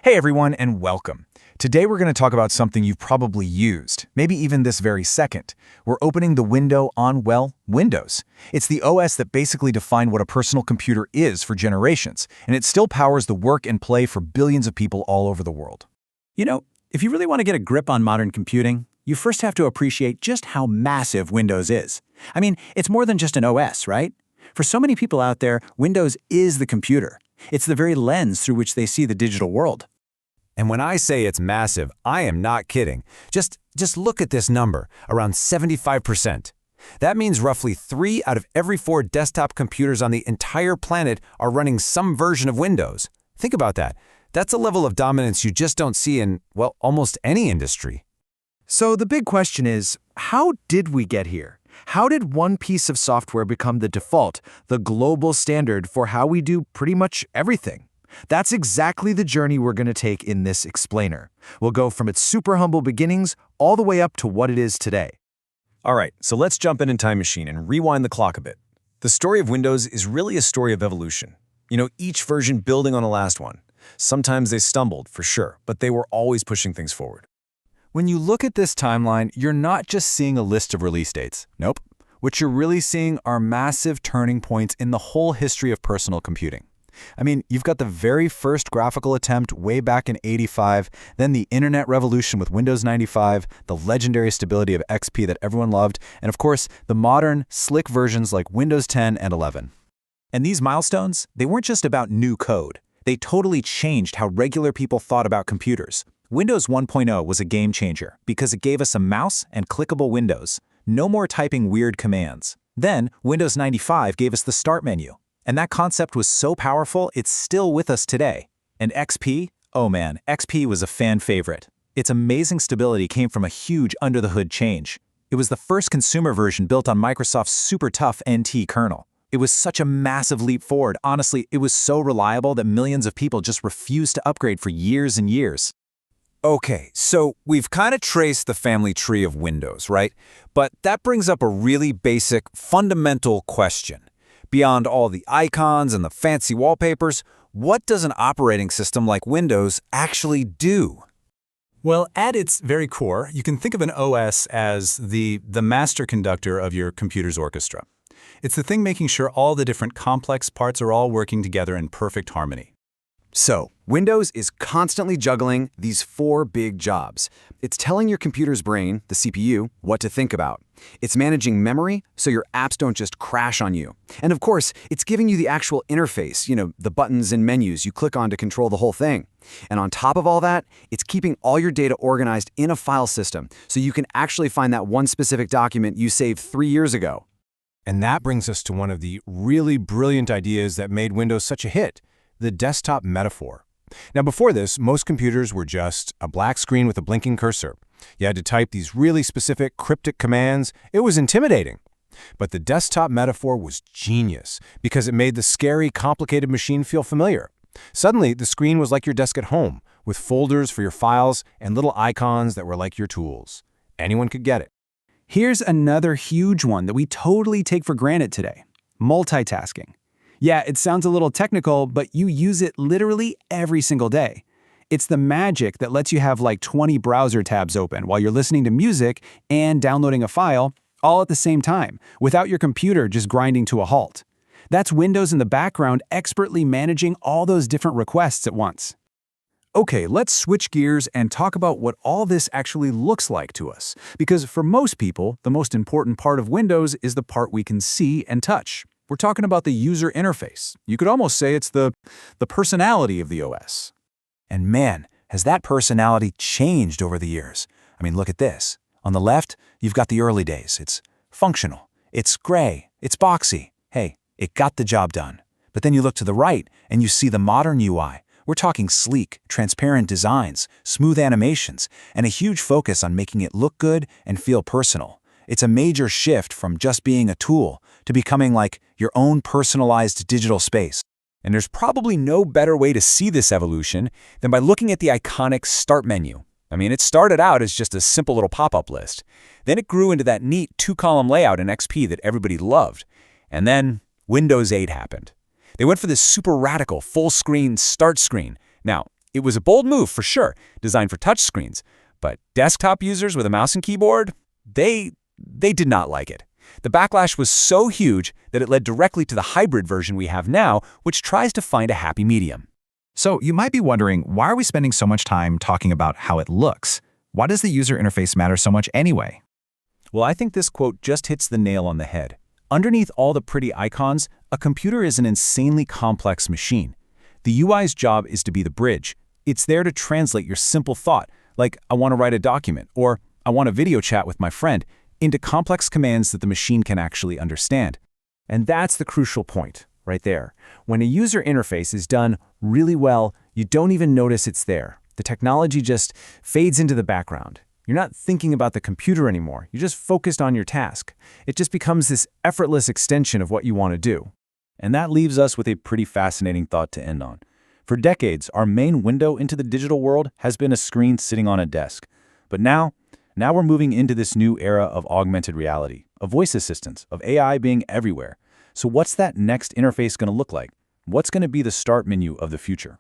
Hey everyone, and welcome. Today we're going to talk about something you've probably used, maybe even this very second. We're opening the window on, well, Windows. It's the OS that basically defined what a personal computer is for generations, and it still powers the work and play for billions of people all over the world. You know, if you really want to get a grip on modern computing, you first have to appreciate just how massive Windows is. I mean, it's more than just an OS, right? For so many people out there, Windows is the computer. It's the very lens through which they see the digital world. And when I say it's massive, I am not kidding. Just look at this number, around 75%. That means roughly 3 out of every 4 desktop computers on the entire planet are running some version of Windows. Think about that. That's a level of dominance you just don't see in, well, almost any industry. So the big question is, how did we get here? How did one piece of software become the default, the global standard for how we do pretty much everything? That's exactly the journey we're going to take in this explainer. We'll go from its super humble beginnings all the way up to what it is today. All right, so let's jump in time machine and rewind the clock a bit. The story of Windows is really a story of evolution. Each version building on the last one. Sometimes they stumbled, for sure, but they were always pushing things forward. When you look at this timeline, you're not just seeing a list of release dates. Nope. What you're really seeing are massive turning points in the whole history of personal computing. I mean, you've got the very first graphical attempt way back in '85, then the internet revolution with Windows 95, the legendary stability of XP that everyone loved, and of course, the modern, slick versions like Windows 10 and 11. And these milestones, they weren't just about new code. They totally changed how regular people thought about computers. Windows 1.0 was a game changer because it gave us a mouse and clickable windows. No more typing weird commands. Then, Windows 95 gave us the Start menu. And that concept was so powerful, it's still with us today. And XP? Oh man, XP was a fan favorite. Its amazing stability came from a huge under-the-hood change. It was the first consumer version built on Microsoft's super tough NT kernel. It was such a massive leap forward. Honestly, it was so reliable that millions of people just refused to upgrade for years and years. Okay, so we've kind of traced the family tree of Windows, right? But that brings up a really basic, fundamental question. Beyond all the icons and the fancy wallpapers, what does an operating system like Windows actually do? Well, at its very core, you can think of an OS as the master conductor of your computer's orchestra. It's the thing making sure all the different complex parts are all working together in perfect harmony. So, Windows is constantly juggling these 4 big jobs. It's telling your computer's brain, the CPU, what to think about. It's managing memory so your apps don't just crash on you. And of course, it's giving you the actual interface, the buttons and menus you click on to control the whole thing. And on top of all that, it's keeping all your data organized in a file system so you can actually find that one specific document you saved 3 years ago. And that brings us to one of the really brilliant ideas that made Windows such a hit, the desktop metaphor. Now, before this, most computers were just a black screen with a blinking cursor. You had to type these really specific, cryptic commands. It was intimidating. But the desktop metaphor was genius because it made the scary, complicated machine feel familiar. Suddenly, the screen was like your desk at home, with folders for your files and little icons that were like your tools. Anyone could get it. Here's another huge one that we totally take for granted today: multitasking. Yeah, it sounds a little technical, but you use it literally every single day. It's the magic that lets you have like 20 browser tabs open while you're listening to music and downloading a file, all at the same time, without your computer just grinding to a halt. That's Windows in the background expertly managing all those different requests at once. Okay, let's switch gears and talk about what all this actually looks like to us. Because for most people, the most important part of Windows is the part we can see and touch. We're talking about the user interface. You could almost say it's the personality of the OS. And man, has that personality changed over the years. I mean, look at this. On the left, you've got the early days. It's functional. It's gray. It's boxy. Hey, it got the job done. But then you look to the right and you see the modern UI. We're talking sleek, transparent designs, smooth animations, and a huge focus on making it look good and feel personal. It's a major shift from just being a tool to becoming like your own personalized digital space. And there's probably no better way to see this evolution than by looking at the iconic Start menu. I mean, it started out as just a simple little pop-up list. Then it grew into that neat 2-column layout in XP that everybody loved. And then Windows 8 happened. They went for this super radical full-screen Start screen. Now, It was a bold move for sure, designed for touchscreens. But desktop users with a mouse and keyboard, they did not like it. The backlash was so huge that it led directly to the hybrid version we have now, which tries to find a happy medium. So you might be wondering, why are we spending so much time talking about how it looks? Why does the user interface matter so much anyway? Well, I think this quote just hits the nail on the head. Underneath all the pretty icons, a computer is an insanely complex machine. The UI's job is to be the bridge. It's there to translate your simple thought, like I want to write a document or I want a video chat with my friend, into complex commands that the machine can actually understand. And that's the crucial point, right there. When a user interface is done really well, you don't even notice it's there. The technology just fades into the background. You're not thinking about the computer anymore. You're just focused on your task. It just becomes this effortless extension of what you want to do. And that leaves us with a pretty fascinating thought to end on. For decades, our main window into the digital world has been a screen sitting on a desk. But now we're moving into this new era of augmented reality, of voice assistants, of AI being everywhere. So what's that next interface going to look like? What's going to be the start menu of the future?